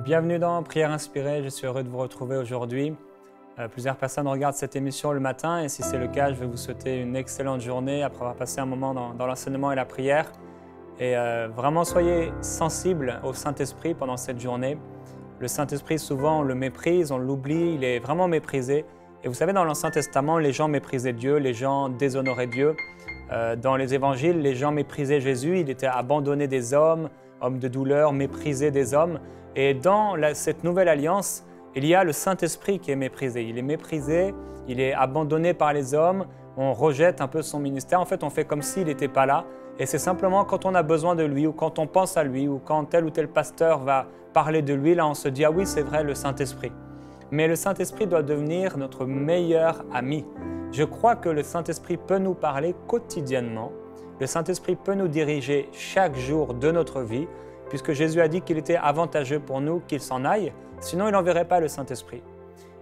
Bienvenue dans Prière Inspirée, je suis heureux de vous retrouver aujourd'hui. Plusieurs personnes regardent cette émission le matin et si c'est le cas, je vais vous souhaiter une excellente journée après avoir passé un moment dans l'enseignement et la prière. Et vraiment, soyez sensibles au Saint-Esprit pendant cette journée. Le Saint-Esprit, souvent, on le méprise, on l'oublie, il est vraiment méprisé. Et vous savez, dans l'Ancien Testament, les gens méprisaient Dieu, les gens déshonoraient Dieu. Dans les évangiles, les gens méprisaient Jésus, il était abandonné des hommes, homme de douleur, méprisé des hommes. Et dans cette nouvelle alliance, il y a le Saint-Esprit qui est méprisé. Il est méprisé, il est abandonné par les hommes, on rejette un peu son ministère. En fait, on fait comme s'il n'était pas là. Et c'est simplement quand on a besoin de lui ou quand on pense à lui ou quand tel ou tel pasteur va parler de lui, là on se dit « Ah oui, c'est vrai, le Saint-Esprit ». Mais le Saint-Esprit doit devenir notre meilleur ami. Je crois que le Saint-Esprit peut nous parler quotidiennement. Le Saint-Esprit peut nous diriger chaque jour de notre vie, puisque Jésus a dit qu'il était avantageux pour nous qu'il s'en aille, sinon il n'enverrait pas le Saint-Esprit.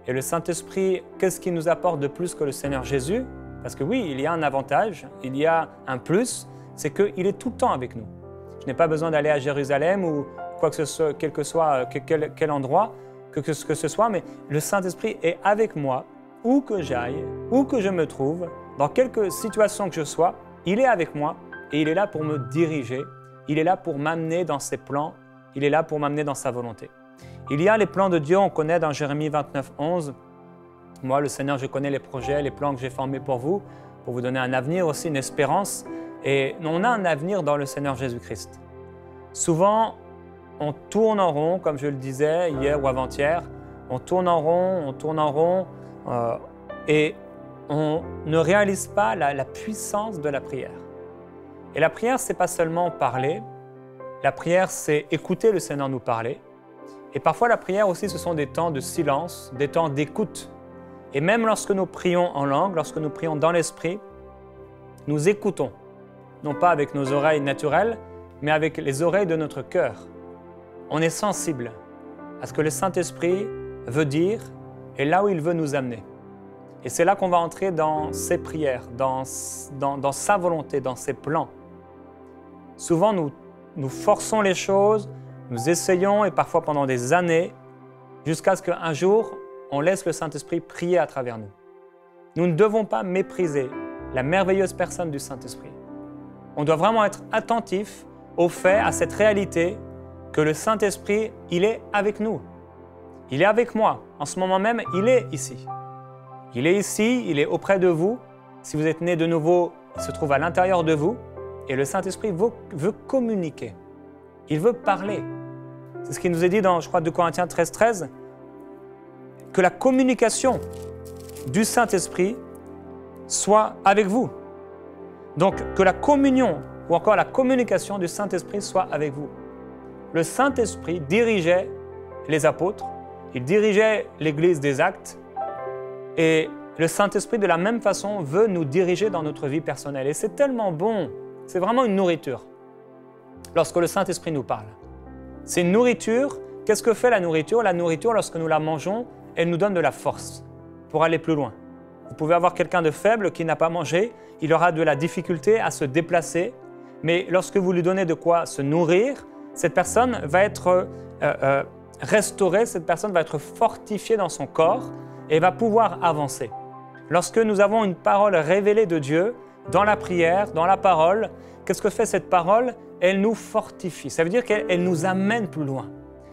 Et le Saint-Esprit, qu'est-ce qu'il nous apporte de plus que le Seigneur Jésus? Parce que oui, il y a un avantage, il y a un plus, c'est qu'il est tout le temps avec nous. Je n'ai pas besoin d'aller à Jérusalem ou quoi que ce soit, quel endroit, que ce soit, mais le Saint-Esprit est avec moi, où que j'aille, où que je me trouve, dans quelque situation que je sois, il est avec moi et il est là pour me diriger. Il est là pour m'amener dans ses plans, il est là pour m'amener dans sa volonté. Il y a les plans de Dieu, on connaît dans Jérémie 29, 11. Moi, le Seigneur, je connais les projets, les plans que j'ai formés pour vous donner un avenir aussi, une espérance. Et on a un avenir dans le Seigneur Jésus-Christ. Souvent, on tourne en rond, comme je le disais hier ou avant-hier, on tourne en rond, et on ne réalise pas la puissance de la prière. Et la prière, ce n'est pas seulement parler. La prière, c'est écouter le Seigneur nous parler. Et parfois, la prière aussi, ce sont des temps de silence, des temps d'écoute. Et même lorsque nous prions en langue, lorsque nous prions dans l'esprit, nous écoutons. Non pas avec nos oreilles naturelles, mais avec les oreilles de notre cœur. On est sensible à ce que le Saint-Esprit veut dire et là où il veut nous amener. Et c'est là qu'on va entrer dans ses prières, dans sa volonté, dans ses plans. Souvent, nous forçons les choses, nous essayons, et parfois pendant des années, jusqu'à ce qu'un jour, on laisse le Saint-Esprit prier à travers nous. Nous ne devons pas mépriser la merveilleuse personne du Saint-Esprit. On doit vraiment être attentif au fait, à cette réalité, que le Saint-Esprit, il est avec nous. Il est avec moi. En ce moment même, il est ici. Il est ici, il est auprès de vous. Si vous êtes né de nouveau, il se trouve à l'intérieur de vous. Et le Saint-Esprit veut communiquer. Il veut parler. C'est ce qu'il nous est dit dans, je crois, 2 Corinthiens 13, 13, que la communication du Saint-Esprit soit avec vous. Donc, que la communion ou encore la communication du Saint-Esprit soit avec vous. Le Saint-Esprit dirigeait les apôtres, il dirigeait l'Église des Actes, et le Saint-Esprit, de la même façon, veut nous diriger dans notre vie personnelle. Et c'est tellement bon, c'est vraiment une nourriture lorsque le Saint-Esprit nous parle. C'est une nourriture. Qu'est-ce que fait la nourriture? La nourriture, lorsque nous la mangeons, elle nous donne de la force pour aller plus loin. Vous pouvez avoir quelqu'un de faible qui n'a pas mangé, il aura de la difficulté à se déplacer, mais lorsque vous lui donnez de quoi se nourrir, cette personne va être restaurée, cette personne va être fortifiée dans son corps et va pouvoir avancer. Lorsque nous avons une parole révélée de Dieu, dans la prière, dans la parole, qu'est-ce que fait cette parole? Elle nous fortifie. Ça veut dire qu'elle nous amène plus loin.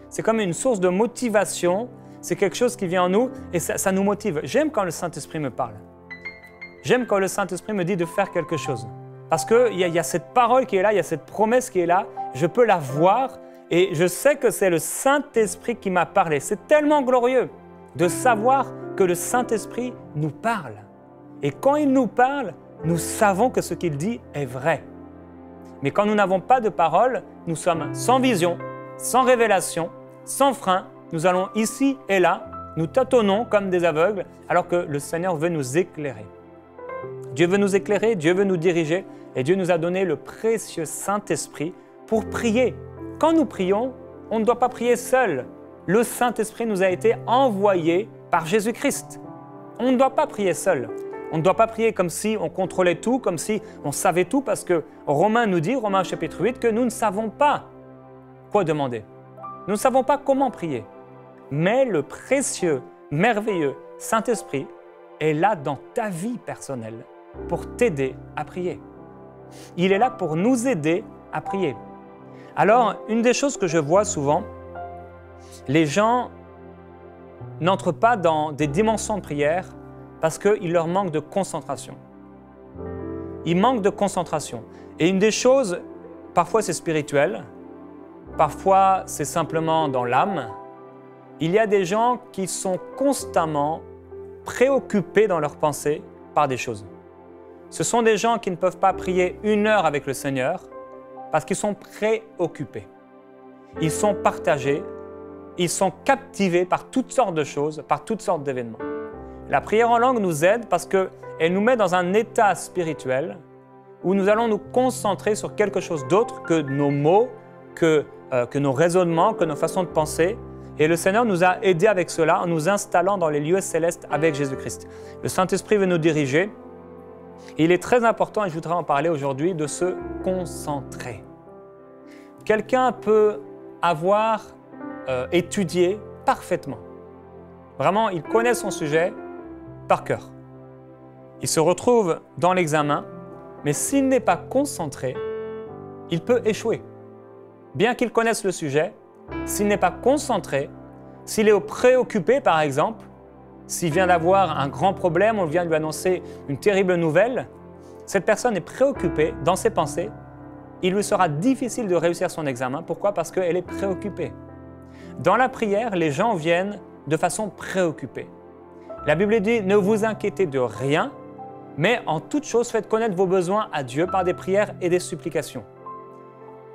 C'est comme une source de motivation, c'est quelque chose qui vient en nous et ça nous motive. J'aime quand le Saint-Esprit me parle. J'aime quand le Saint-Esprit me dit de faire quelque chose. Parce qu'il y a cette parole qui est là, il y a cette promesse qui est là, je peux la voir et je sais que c'est le Saint-Esprit qui m'a parlé. C'est tellement glorieux de savoir que le Saint-Esprit nous parle. Et quand il nous parle, nous savons que ce qu'il dit est vrai. Mais quand nous n'avons pas de parole, nous sommes sans vision, sans révélation, sans frein. Nous allons ici et là, nous tâtonnons comme des aveugles, alors que le Seigneur veut nous éclairer. Dieu veut nous éclairer, Dieu veut nous diriger, et Dieu nous a donné le précieux Saint-Esprit pour prier. Quand nous prions, on ne doit pas prier seul. Le Saint-Esprit nous a été envoyé par Jésus-Christ. On ne doit pas prier seul. On ne doit pas prier comme si on contrôlait tout, comme si on savait tout, parce que Romains nous dit, Romains chapitre 8, que nous ne savons pas quoi demander. Nous ne savons pas comment prier. Mais le précieux, merveilleux Saint-Esprit est là dans ta vie personnelle pour t'aider à prier. Il est là pour nous aider à prier. Alors, une des choses que je vois souvent, les gens n'entrent pas dans des dimensions de prière parce qu'il leur manque de concentration. Ils manquent de concentration. Et une des choses, parfois c'est spirituel, parfois c'est simplement dans l'âme. Il y a des gens qui sont constamment préoccupés dans leurs pensées par des choses. Ce sont des gens qui ne peuvent pas prier 1 heure avec le Seigneur parce qu'ils sont préoccupés. Ils sont partagés, ils sont captivés par toutes sortes de choses, par toutes sortes d'événements. La prière en langue nous aide parce qu'elle nous met dans un état spirituel où nous allons nous concentrer sur quelque chose d'autre que nos mots, que nos raisonnements, que nos façons de penser. Et le Seigneur nous a aidés avec cela en nous installant dans les lieux célestes avec Jésus-Christ. Le Saint-Esprit veut nous diriger. Et il est très important, et je voudrais en parler aujourd'hui, de se concentrer. Quelqu'un peut avoir étudié parfaitement. Vraiment, il connaît son sujet par cœur. Il se retrouve dans l'examen, mais s'il n'est pas concentré, il peut échouer. Bien qu'il connaisse le sujet, s'il n'est pas concentré, s'il est préoccupé par exemple, s'il vient d'avoir un grand problème, on vient de lui annoncer une terrible nouvelle, cette personne est préoccupée dans ses pensées, il lui sera difficile de réussir son examen. Pourquoi? Parce qu'elle est préoccupée. Dans la prière, les gens viennent de façon préoccupée. La Bible dit « Ne vous inquiétez de rien, mais en toute chose, faites connaître vos besoins à Dieu par des prières et des supplications. »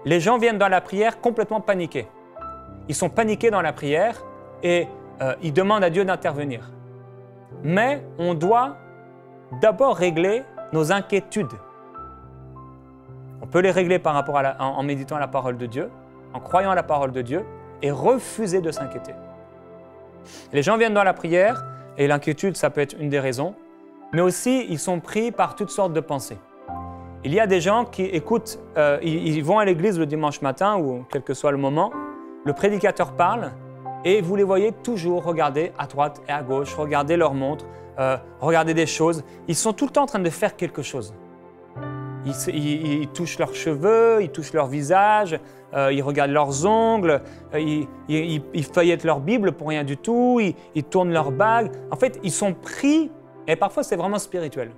Les gens viennent dans la prière complètement paniqués. Ils sont paniqués dans la prière et ils demandent à Dieu d'intervenir. Mais on doit d'abord régler nos inquiétudes. On peut les régler par rapport en méditant la parole de Dieu, en croyant à la parole de Dieu et refuser de s'inquiéter. Les gens viennent dans la prière et l'inquiétude, ça peut être une des raisons, mais aussi ils sont pris par toutes sortes de pensées. Il y a des gens qui écoutent, ils vont à l'église le dimanche matin ou quel que soit le moment, le prédicateur parle et vous les voyez toujours regarder à droite et à gauche, regarder leur montre, regarder des choses. Ils sont tout le temps en train de faire quelque chose. Ils touchent leurs cheveux, ils touchent leur visage, ils regardent leurs ongles, ils feuillettent leur Bible pour rien du tout, ils tournent leur bague. En fait, ils sont pris, et parfois c'est vraiment spirituel.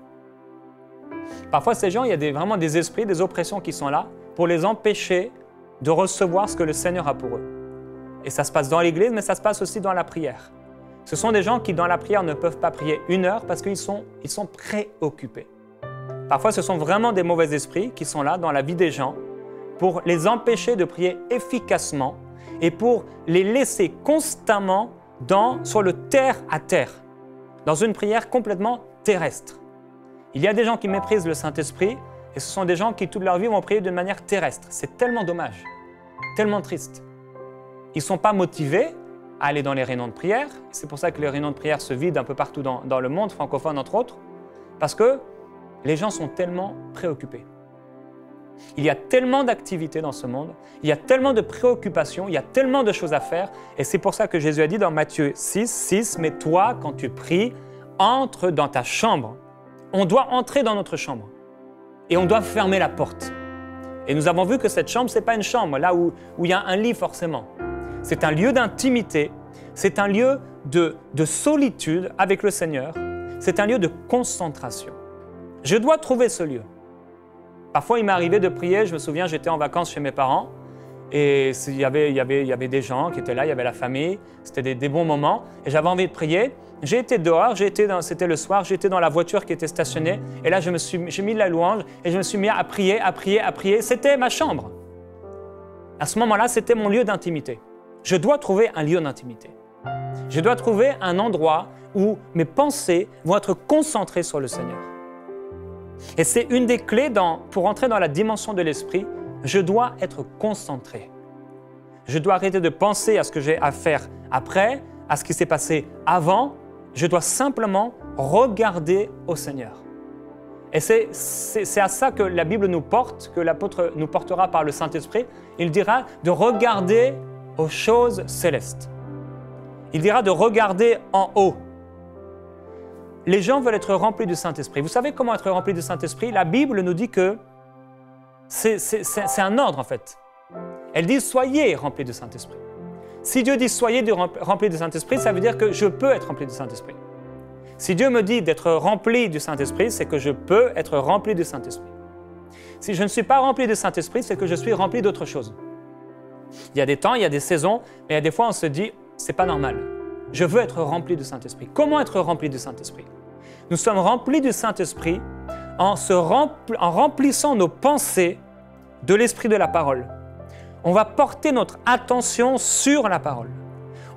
Parfois, ces gens, il y a vraiment des esprits, des oppressions qui sont là pour les empêcher de recevoir ce que le Seigneur a pour eux. Et ça se passe dans l'église, mais ça se passe aussi dans la prière. Ce sont des gens qui, dans la prière, ne peuvent pas prier 1 heure parce qu'ils sont préoccupés. Parfois, ce sont vraiment des mauvais esprits qui sont là dans la vie des gens pour les empêcher de prier efficacement et pour les laisser constamment sur le terre à terre, dans une prière complètement terrestre. Il y a des gens qui méprisent le Saint-Esprit et ce sont des gens qui toute leur vie vont prier de manière terrestre. C'est tellement dommage, tellement triste. Ils ne sont pas motivés à aller dans les réunions de prière. C'est pour ça que les réunions de prière se vident un peu partout dans le monde, francophone entre autres, parce que les gens sont tellement préoccupés. Il y a tellement d'activités dans ce monde, il y a tellement de préoccupations, il y a tellement de choses à faire. Et c'est pour ça que Jésus a dit dans Matthieu 6, « Mais toi, quand tu pries, entre dans ta chambre. » On doit entrer dans notre chambre et on doit fermer la porte. Et nous avons vu que cette chambre, ce n'est pas une chambre, là où il y a un lit forcément. C'est un lieu d'intimité, c'est un lieu de solitude avec le Seigneur, c'est un lieu de concentration. Je dois trouver ce lieu. Parfois, il m'est arrivé de prier, je me souviens, j'étais en vacances chez mes parents et il y avait des gens qui étaient là, il y avait la famille, c'était des bons moments et j'avais envie de prier. J'ai été dehors, c'était le soir, j'étais dans la voiture qui était stationnée et là, j'ai mis de la louange et je me suis mis à prier. C'était ma chambre. À ce moment-là, c'était mon lieu d'intimité. Je dois trouver un lieu d'intimité. Je dois trouver un endroit où mes pensées vont être concentrées sur le Seigneur. Et c'est une des clés pour entrer dans la dimension de l'esprit. Je dois être concentré. Je dois arrêter de penser à ce que j'ai à faire après, à ce qui s'est passé avant. Je dois simplement regarder au Seigneur. Et c'est à ça que la Bible nous porte, que l'apôtre nous portera par le Saint-Esprit. Il dira de regarder aux choses célestes. Il dira de regarder en haut. Les gens veulent être remplis du Saint-Esprit. Vous savez comment être remplis du Saint-Esprit? La Bible nous dit que c'est un ordre en fait. Elle dit « soyez remplis du Saint-Esprit ». Si Dieu dit « soyez remplis du Saint-Esprit », ça veut dire que je peux être rempli du Saint-Esprit. Si Dieu me dit d'être rempli du Saint-Esprit, c'est que je peux être rempli du Saint-Esprit. Si je ne suis pas rempli du Saint-Esprit, c'est que je suis rempli d'autre chose. Il y a des temps, il y a des saisons, mais il y a des fois on se dit « c'est pas normal, je veux être rempli du Saint-Esprit ». Comment être rempli du Saint-Esprit? Nous sommes remplis du Saint-Esprit en remplissant nos pensées de l'Esprit de la parole. On va porter notre attention sur la parole.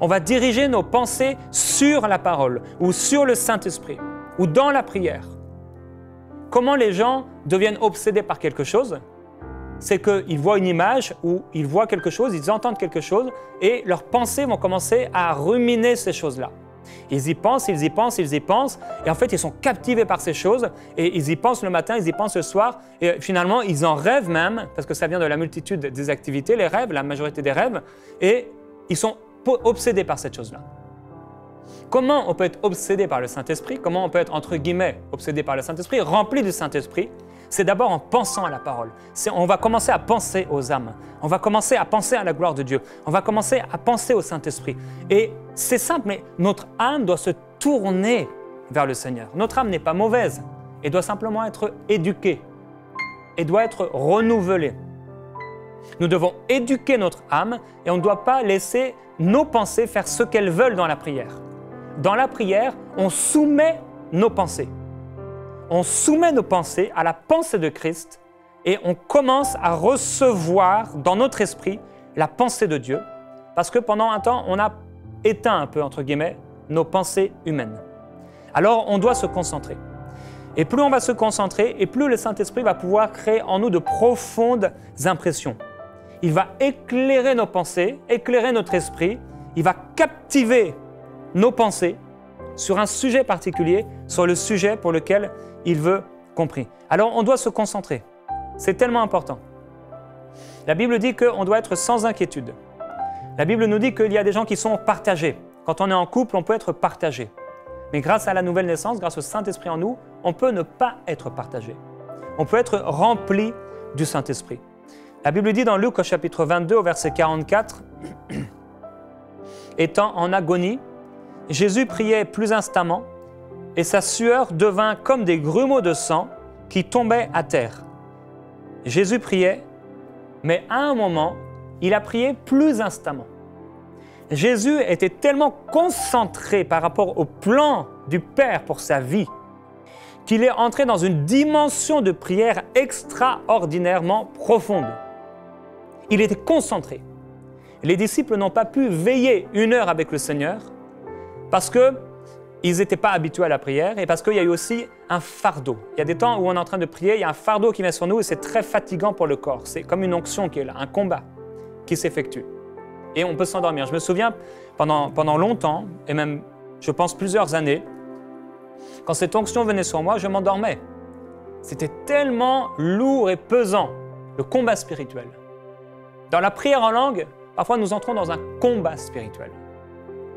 On va diriger nos pensées sur la parole ou sur le Saint-Esprit ou dans la prière. Comment les gens deviennent obsédés par quelque chose? C'est qu'ils voient une image ou ils voient quelque chose, ils entendent quelque chose et leurs pensées vont commencer à ruminer ces choses-là. Ils y pensent, ils y pensent, ils y pensent et en fait ils sont captivés par ces choses et ils y pensent le matin, ils y pensent le soir et finalement ils en rêvent même parce que ça vient de la multitude des activités, les rêves, la majorité des rêves et ils sont obsédés par cette chose-là. Comment on peut être obsédé par le Saint-Esprit? Comment on peut être, entre guillemets, obsédé par le Saint-Esprit, rempli du Saint-Esprit? C'est d'abord en pensant à la parole. On va commencer à penser aux âmes. On va commencer à penser à la gloire de Dieu. On va commencer à penser au Saint-Esprit. Et c'est simple, mais notre âme doit se tourner vers le Seigneur. Notre âme n'est pas mauvaise. Elle doit simplement être éduquée. Elle doit être renouvelée. Nous devons éduquer notre âme et on ne doit pas laisser nos pensées faire ce qu'elles veulent dans la prière. Dans la prière, on soumet nos pensées. On soumet nos pensées à la pensée de Christ et on commence à recevoir dans notre esprit la pensée de Dieu parce que pendant un temps, on a éteint un peu, entre guillemets, nos pensées humaines. Alors, on doit se concentrer. Et plus on va se concentrer et plus le Saint-Esprit va pouvoir créer en nous de profondes impressions. Il va éclairer nos pensées, éclairer notre esprit, il va captiver nos pensées sur un sujet particulier, sur le sujet pour lequel il veut compris. Alors, on doit se concentrer. C'est tellement important. La Bible dit qu'on doit être sans inquiétude. La Bible nous dit qu'il y a des gens qui sont partagés. Quand on est en couple, on peut être partagé. Mais grâce à la nouvelle naissance, grâce au Saint-Esprit en nous, on peut ne pas être partagé. On peut être rempli du Saint-Esprit. La Bible dit dans Luc au chapitre 22, au verset 44, « Étant en agonie, Jésus priait plus instamment et sa sueur devint comme des grumeaux de sang qui tombaient à terre. Jésus priait, mais à un moment, il a prié plus instamment. Jésus était tellement concentré par rapport au plan du Père pour sa vie qu'il est entré dans une dimension de prière extraordinairement profonde. Il était concentré. Les disciples n'ont pas pu veiller 1 heure avec le Seigneur parce qu'ils n'étaient pas habitués à la prière et parce qu'il y a eu aussi un fardeau. Il y a des temps où on est en train de prier, il y a un fardeau qui vient sur nous et c'est très fatigant pour le corps. C'est comme une onction qui est là, un combat qui s'effectue. Et on peut s'endormir. Je me souviens, pendant longtemps, et même, je pense, plusieurs années, quand cette onction venait sur moi, je m'endormais. C'était tellement lourd et pesant, le combat spirituel. Dans la prière en langue, parfois nous entrons dans un combat spirituel.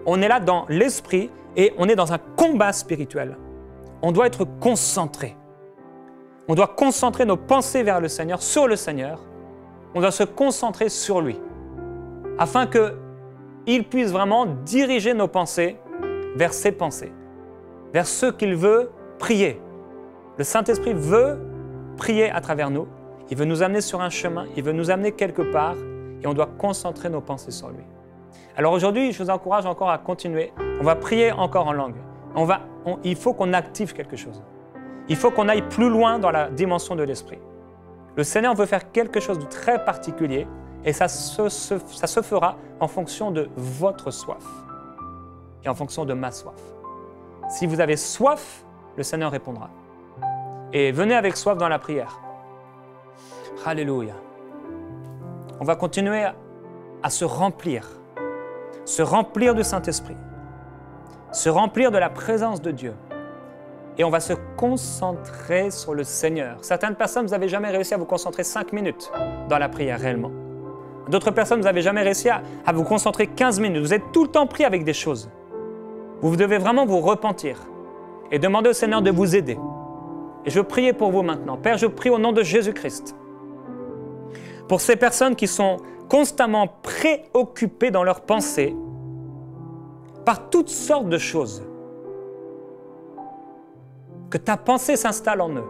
On est là dans l'esprit et on est dans un combat spirituel. On doit être concentré. On doit concentrer nos pensées vers le Seigneur, sur le Seigneur. On doit se concentrer sur lui, afin qu'il puisse vraiment diriger nos pensées vers ses pensées, vers ce qu'il veut prier. Le Saint-Esprit veut prier à travers nous. Il veut nous amener sur un chemin, il veut nous amener quelque part et on doit concentrer nos pensées sur lui. Alors aujourd'hui, je vous encourage encore à continuer. On va prier encore en langue. Il faut qu'on active quelque chose. Il faut qu'on aille plus loin dans la dimension de l'esprit. Le Seigneur veut faire quelque chose de très particulier et ça se fera en fonction de votre soif et en fonction de ma soif. Si vous avez soif, le Seigneur répondra. Et venez avec soif dans la prière. Alléluia. On va continuer à se remplir du Saint-Esprit, se remplir de la présence de Dieu. Et on va se concentrer sur le Seigneur. Certaines personnes, vous n'avez jamais réussi à vous concentrer 5 minutes dans la prière réellement. D'autres personnes, vous n'avez jamais réussi à vous concentrer 15 minutes. Vous êtes tout le temps pris avec des choses. Vous devez vraiment vous repentir et demander au Seigneur de vous aider. Et je veux prier pour vous maintenant. Père, je prie au nom de Jésus-Christ pour ces personnes qui sont constamment préoccupées dans leurs pensées par toutes sortes de choses. Que ta pensée s'installe en eux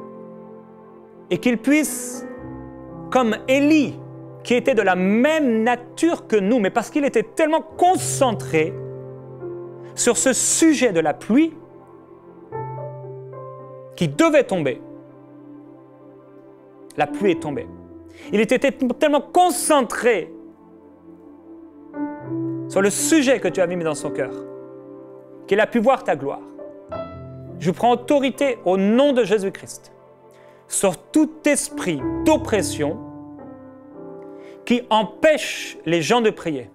et qu'ils puissent, comme Élie, qui était de la même nature que nous, mais parce qu'il était tellement concentré sur ce sujet de la pluie qui devait tomber. La pluie est tombée. Il était tellement concentré sur le sujet que tu avais mis dans son cœur qu'il a pu voir ta gloire. Je prends autorité au nom de Jésus-Christ sur tout esprit d'oppression qui empêche les gens de prier.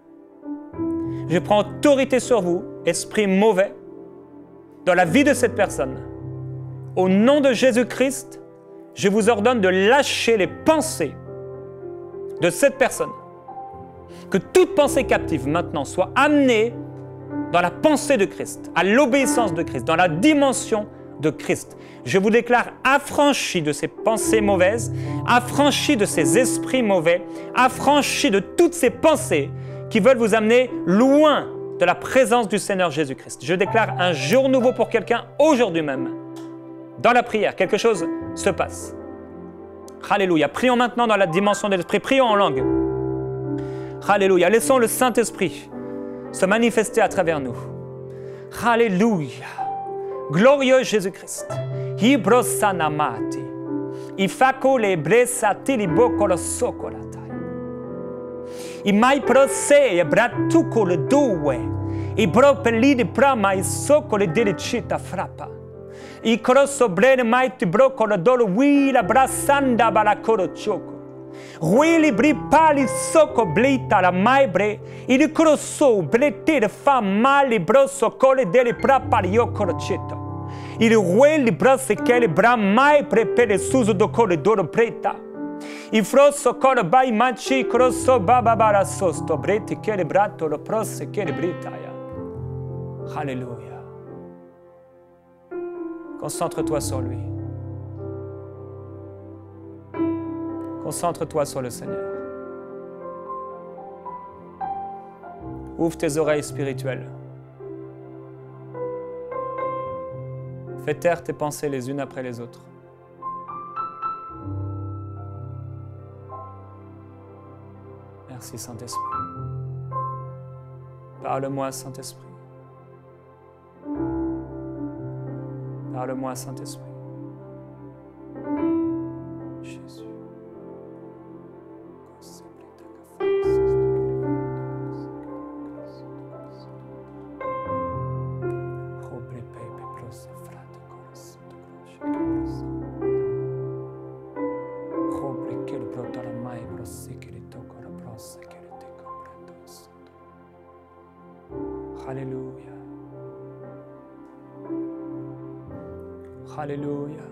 Je prends autorité sur vous, esprit mauvais, dans la vie de cette personne. Au nom de Jésus-Christ, je vous ordonne de lâcher les pensées de cette personne. Que toute pensée captive maintenant soit amenée dans la pensée de Christ, à l'obéissance de Christ, dans la dimension de Christ. Je vous déclare affranchi de ces pensées mauvaises, affranchi de ces esprits mauvais, affranchi de toutes ces pensées qui veulent vous amener loin de la présence du Seigneur Jésus-Christ. Je déclare un jour nouveau pour quelqu'un aujourd'hui même. Dans la prière, quelque chose se passe. Alléluia. Prions maintenant dans la dimension de l'esprit. Prions en langue. Alléluia. Laissons le Saint-Esprit se manifester à travers nous. Alléluia. Glorieux Jésus-Christ. Ibrosanamati. Ifako le bresati li bokolo sokolatai. Imai prose e bratuko le due. Ibro pelli di prama i sokole delicita frappa. I crosso brene mai ti brocolo dolo wila brasanda balacoro choco. Ruili bri pali soko blita la maibre. Il crosso blete de fam mali brosso cole dele prapari yokoro cita. Il rueli brasse che le bra mai prepere suso do cole doro preta. Il frosso cole bai manci crosso bababara sosto breti che le brato lo prosse che le britaya. Alléluia. Concentre-toi sur lui. Concentre-toi sur le Seigneur. Ouvre tes oreilles spirituelles. Fais taire tes pensées les unes après les autres. Merci Saint-Esprit. Parle-moi Saint-Esprit. Parle-moi Saint-Esprit. Jésus. Alléluia. Alléluia.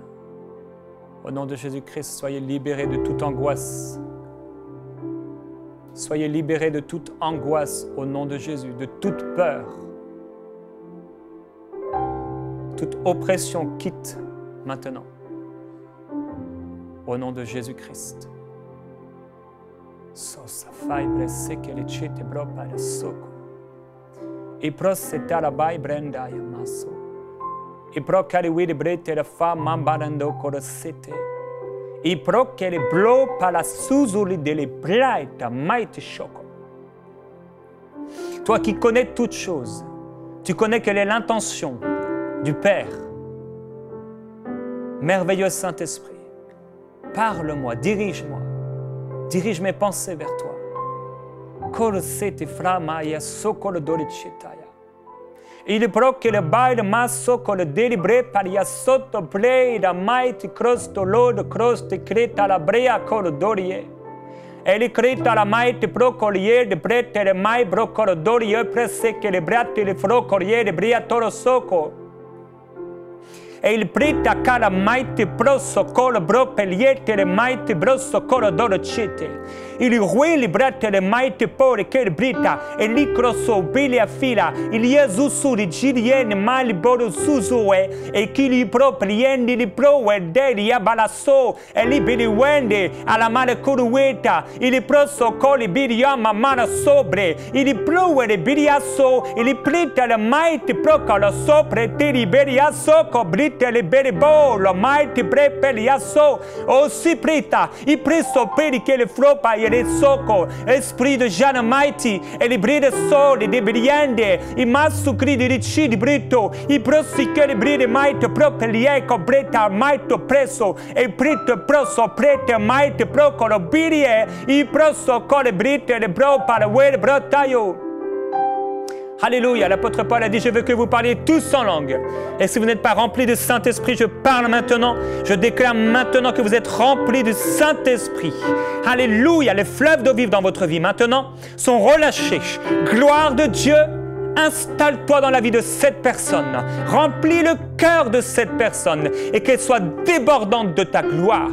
Au nom de Jésus-Christ, soyez libérés de toute angoisse. Soyez libérés de toute angoisse au nom de Jésus, de toute peur. Toute oppression quitte maintenant. Au nom de Jésus-Christ. Sosa fai bresse che le cite bropa le soko. E prosetta la bai brenda ya maso. E pro cari widi brete la fa mambarando corosete. E pro che le blo pala susuli delle braita maite choco. Toi qui connais toutes choses, tu connais quelle est l'intention du Père. Merveilleux Saint-Esprit, parle-moi, dirige-moi, dirige mes pensées vers toi. Corosete framaya socolo doricitaya. Il pro che le baile masso con le delibre paria sotto play da mighty crosto lord croste creta la brea colo dorie. E li creta la mighty procolier de brete le mai brocolo dorie presse che le brate le frocolier de bria toro soco. e il brita cara maite brosso colo bro peliete le maite brosso colo dolocete. Il rueli brate le maite pore che il brita e li crosso bili a fila. Il Gesù su di giriene mali bodo susue e chi li pro priendi li pro e deri abalasso e li bili wende alla male curueta. Il prosso coli bili ama mana sobre. Il pro e bili asso il prita le maite proca lo sopra te li beri asso co brita le beri bo lo maite brepe li asso o si prita i presso peri che le fropa e le soco esprit de Jeanne Mighty e li bride soli de briende i massu cridi ricci di brito i prossi che li bride maite proprio li eco breta maito presso e prito prosso prete maite procolo birie i prosso cole brite le bro para le brotaio. Alléluia, l'apôtre Paul a dit, je veux que vous parliez tous en langue. Et si vous n'êtes pas remplis du Saint-Esprit, je parle maintenant, je déclare maintenant que vous êtes remplis du Saint-Esprit. Alléluia, les fleuves d'eau vive dans votre vie maintenant sont relâchés. Gloire de Dieu, installe-toi dans la vie de cette personne. Remplis le cœur de cette personne et qu'elle soit débordante de ta gloire.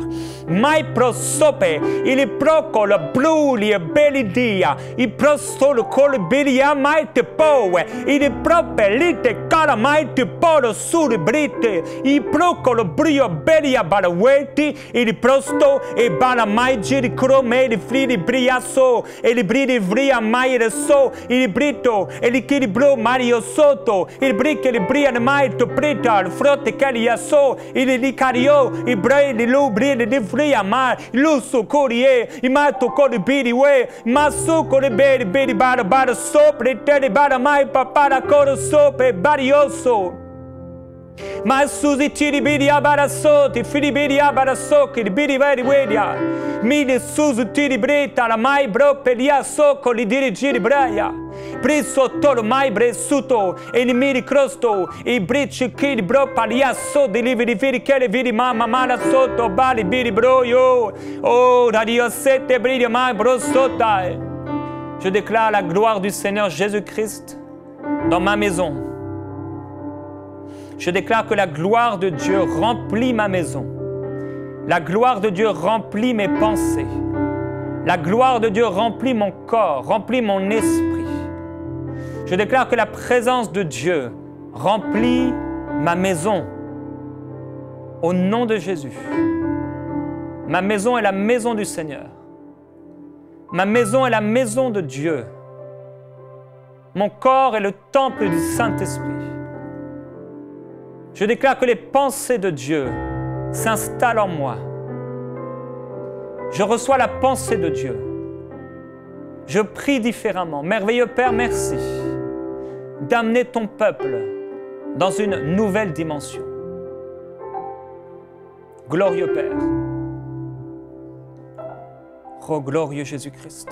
Mai prosope, il proco le bruli e belidia, il prosolo col belia mai te poe, il prope lite cara mai te polo sul brite, il proco lo brio belia balaweti, il prosto e bala mai giri crome, il fridi briasso, e il bridi vria mai reso, il brito, e l'equilibrio mario sotto, il briche il brian mai to preta, il frotte caliasso, il licario, il bre, il lubri, il ma lusso corie i mato cori biri we maso core beri beri bara sopra te bara mai papara coro sopra barioso ma susi tiri biri abara soti fili biri abara socchi biri veri wedia mille susu tiri breta la mai bro pelia socco li dirigiri braia preso tolo mai bresuto e li miri crosto i brici kid bro palia so delivery viri che le viri mamma mala sotto bali biri bro yo oh radio sette bridi mai bro sota. Je déclare la gloire du Seigneur Jésus-Christ dans ma maison. Je déclare que la gloire de Dieu remplit ma maison. La gloire de Dieu remplit mes pensées. La gloire de Dieu remplit mon corps, remplit mon esprit. Je déclare que la présence de Dieu remplit ma maison. Au nom de Jésus. Ma maison est la maison du Seigneur. Ma maison est la maison de Dieu. Mon corps est le temple du Saint-Esprit. Je déclare que les pensées de Dieu s'installent en moi. Je reçois la pensée de Dieu. Je prie différemment. Merveilleux Père, merci d'amener ton peuple dans une nouvelle dimension. Glorieux Père. Oh, glorieux Jésus-Christ.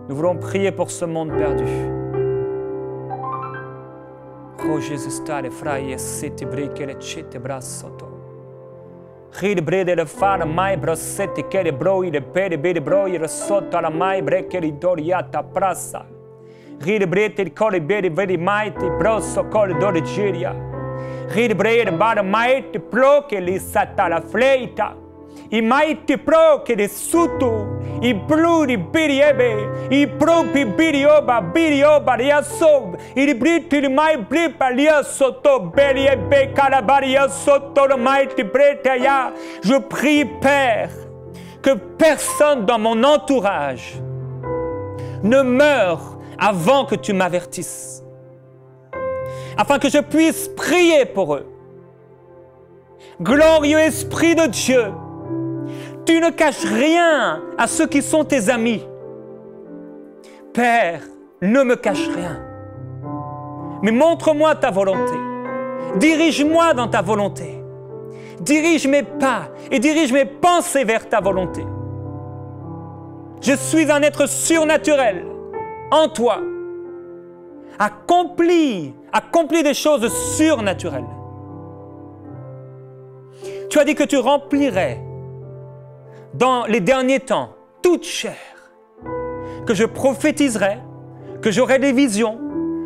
Nous voulons prier pour ce monde perdu. Oh Jésus, stare fraie siti briche le citte brassoto. Rid brede le fare mai brossetti che le broi le pere bere broi sotto alla mai brecche li doriata prassa. Rid brete il cole bere veri mai ti brosso cole dorigiria. Rid brede bare mai ti pro che li sata la fleita. I maiti pro che de sutu, i bluri biriebe, i propi birioba riasob, i briti li mai blipa lia sotto beriebe calabaria sotto le maiti breteya. Je prie, Père, que personne dans mon entourage ne meure avant que tu m'avertisses, afin que je puisse prier pour eux. Glorieux Esprit de Dieu, tu ne caches rien à ceux qui sont tes amis. Père, ne me cache rien. Mais montre-moi ta volonté. Dirige-moi dans ta volonté. Dirige mes pas et dirige mes pensées vers ta volonté. Je suis un être surnaturel en toi. Accomplis des choses surnaturelles. Tu as dit que tu remplirais dans les derniers temps toute chair, que je prophétiserai, que j'aurai des visions,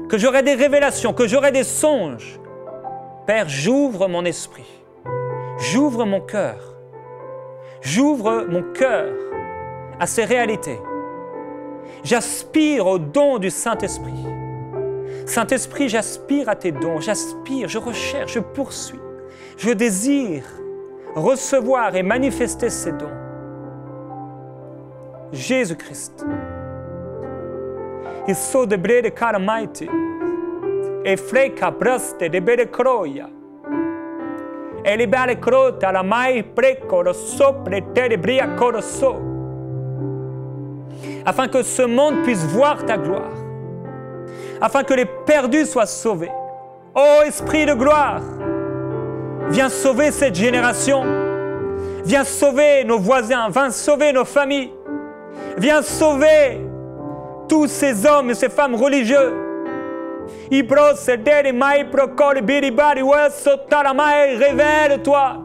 que j'aurai des révélations, que j'aurai des songes. Père, j'ouvre mon esprit, j'ouvre mon cœur à ces réalités. J'aspire au don du Saint-Esprit. Saint-Esprit, j'aspire à tes dons, j'aspire, je recherche, je poursuis, je désire recevoir et manifester ces dons. Jésus-Christ. Il so de brede caramaiti, e freca praste de bede croia, e le belle crote alla mai preco sopra te de bria corosso, afin que ce monde puisse voir ta gloire, afin que les perdus soient sauvés. Ô Esprit de gloire, viens sauver cette génération, viens sauver nos voisins, viens sauver nos familles, viens sauver tous ces hommes et ces femmes religieux. Révèle-toi.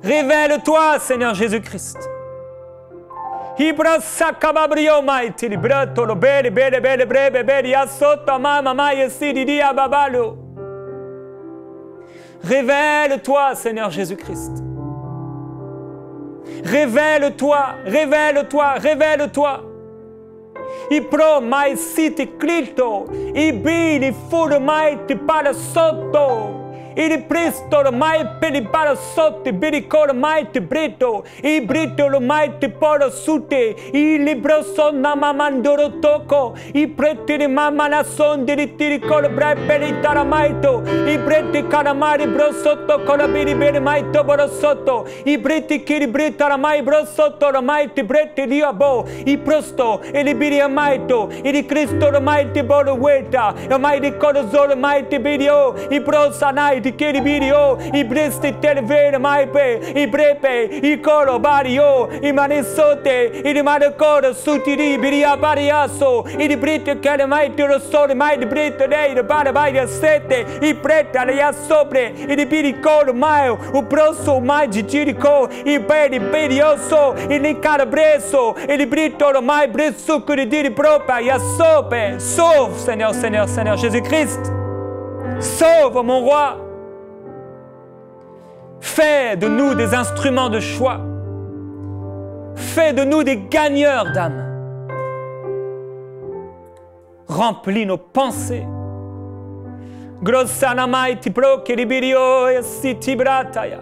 Révèle-toi, Seigneur Jésus-Christ. Révèle-toi, Seigneur Jésus-Christ. Révèle-toi, révèle-toi, révèle-toi. I pro mai siti clito, i bili fur mai ti para sotto, i pristo mai per i para sotto, i biricor mai ti brito, i brito lo mai ti poro sute, i libro sonna mamandoro tocco, i preti di mamma la son di ritiri col bre per i taramaito, i breti caramari bro sotto con la biri bere mai toboro sotto, i breti kiri brita mai bro sotto mai ti breti di abo, i prosto e li biri amaito, i di Cristo mai ti boro weta, e mai di corozolo mai ti bidio, i prosanai di kiri bidio, i bresti televere mai pe, i brepe, i coro bario, i manesote, i di manacoro sutiri biria bariaso, i di brite che mai ti rosole mai di brite dei di bara mai di sete, i preta le sopra, i di biricoro mai, o prosso mai di girico, i bedi bedioso, i di carabreso, i di brito mai bresso che di propria, i sope, sauve Seigneur, Seigneur, Seigneur Jésus-Christ, sauve mon roi. Fais de nous des instruments de choix. Fais de nous des gagneurs d'âme. Remplis nos pensées. Grossanamai ti proceribirio e si ti brataya.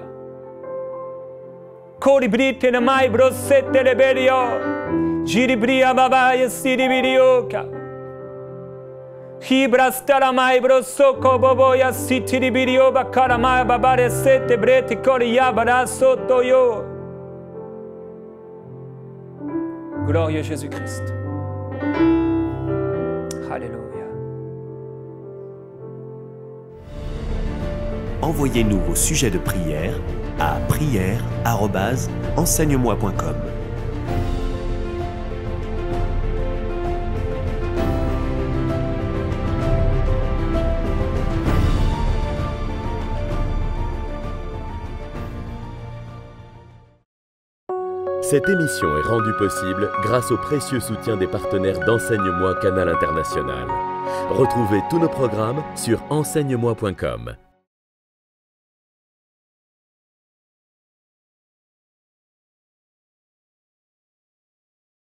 Coribrite ne mai brossette le berio. Giribria babaia si ribirioca. Hibrastara mai brosso koboboya sitiribirio bakara mai babare sete breti koria bara sotto yo. Glorieux Jésus-Christ. Alléluia. Envoyez-nous vos sujets de prière à prière@enseigne-moi.com. Cette émission est rendue possible grâce au précieux soutien des partenaires d'Enseigne-moi Canal International. Retrouvez tous nos programmes sur enseigne-moi.com.